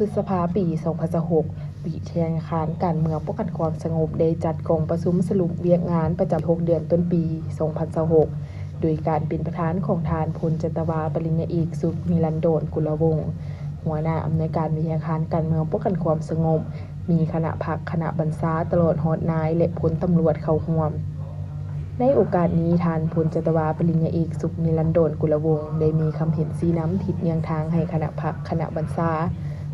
ฤษภาคมปี 2026 วิทยาคารการเมืองป้องกันความสงบได้จัดกองประชุมสรุปเวียกงานประจำ6 เดือนต้นปี 2026 โดยการเป็นประธานของทานพลจันตวาปริญญาเอกสุขนิรันดรกุลวงศ์หัวหน้าอำนวยการวิทยาคารการเมืองป้องกันความสงบมีคณะพรรคคณะบรรษาตลอดฮอดนายและพลตำรวจเข้าร่วมในโอกาสนี้ทานพลจันตวาปริญญาเอกสุขนิรันดรกุลวงศ์ได้มีคำเห็นชี้นำทิศแนวทางให้คณะพรรคคณะบรรษา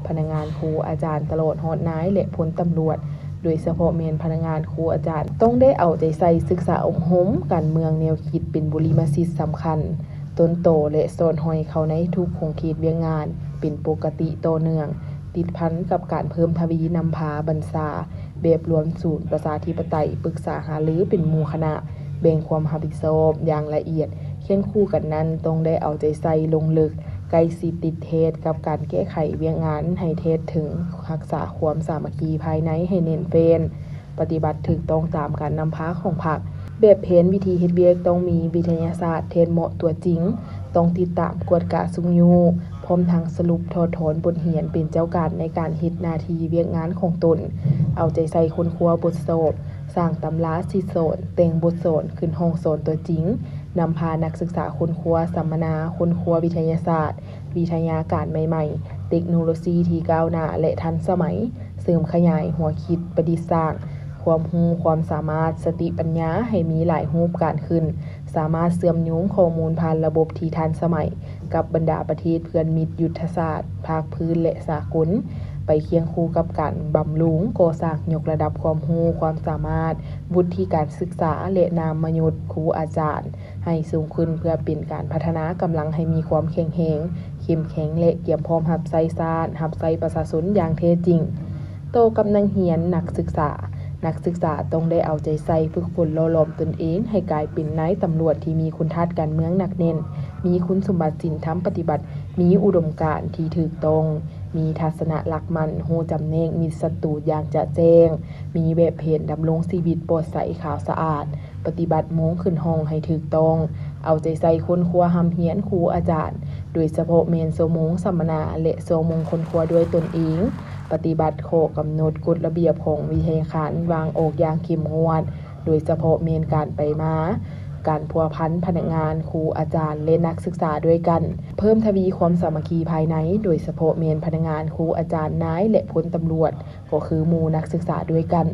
พนักงานครูอาจารย์ตลอดฮอดนายและพลตำรวจโดยเฉพาะเมนพนักงานครูอาจารย์ต้องได้เอาใจใส่ศึกษาอบรมการเมืองแนวคิดเป็นบุริมสิทธิ์สำคัญต้นโตและซ่อนห้อยเข้าในทุกโครงขีดเวียงงานเป็นปกติต่อเนื่องติดพันกับการเพิ่มทวีนำพาบรรษาแบบรวมศูนย์ประชาธิปไตยปรึกษาหารือเป็นหมู่คณะแบ่งความรับผิดชอบอย่างละเอียดเคียงคู่กันนั้นต้องได้เอาใจใส่ลงลึกใกล้สิติดเทศกับการแก้ไขเวียงงานให้เทศถึงรักษาความสามัคคีภายในให้เน้นเฟ้นปฏิบัติถูกต้องตามการนำพาของพรรคแบบเพนวิธีเฮ็ดเวียกต้องมีวิทยาศาสตร์เทศเหมาะตัวจริงต้องติดตามกวดกะสุงยูพร้อมทั้งสรุปถอดถอนบทเรียนเป็นเจ้าการในการเฮ็ดหน้าที่เวียกงานของตนเอาใจใส่คนครัวบทสอบสร้างตำราสิโสนแต่งบทสอนขึ้นห้องสอนตัวจริงนำพานักศึกษาคนครัวสัมมนาคนครัววิทยาศาสตร์วิทยาการใหม่ๆเทคโนโลยีที่ก้าวหน้าและทันสมัยเสริมขยายหัวคิดประดิษฐ์สร้างความรู้ความสามารถสติปัญญาให้มีหลายรูปการขึ้นสามารถเชื่อมโยงข้อมูลผ่านระบบที่ทันสมัยกับบรรดาประเทศเพื่อนมิตรยุทธศาสตร์ภาคพื้นและสากลไปเคียงคู่กับการบำรุงก่อสร้างยกระดับความรู้ความสามารถวุฒิการศึกษาและนามยุทธครูอาจารย์ให้สูงขึ้นเพื่อเป็นการพัฒนากำลังให้มีความแข็งแรงเข้มแข็งและเตรียมพร้อมรับใช้ชาติรับใช้ประชาชนอย่างแท้จริงโตกับนักเรียนนักศึกษาต้องได้เอาใจใส่ฝึกฝนหล่อหลอมตนเองให้กลายเป็นนายตำรวจที่มีคุณทัศน์การเมืองหนักแน่นมีคุณสมบัติศีลธรรมปฏิบัติมีอุดมการณ์ที่ถูกต้องมีทัศนะหลักมั่นฮู้จำแนกมิตรศัตรูอย่างจะแจ้งมีแบบเพนดำรงชีวิตปลอดใสขาวสะอาดปฏิบัติโมงขึ้นห้องให้ถูกต้องเอาใจใส่คนครัวหำเฮียนครูอาจารย์โดยเฉพาะเมนชั่วโมงสัมมนาและชั่วโมงคนครัวด้วยตนเองปฏิบัติข้อกำหนดกฎระเบียบของวิทยาคารวางออกอย่างเข้มงวดโดยเฉพาะเมนการไปมาการพัวพันพนักงานครูอาจารย์และนักศึกษาด้วยกันเพิ่มทวีความสามัคคีภายในโดยเฉพาะเมนพนักงานครูอาจารย์นายและพลตำรวจก็คือหมู่นักศึกษาด้วยกัน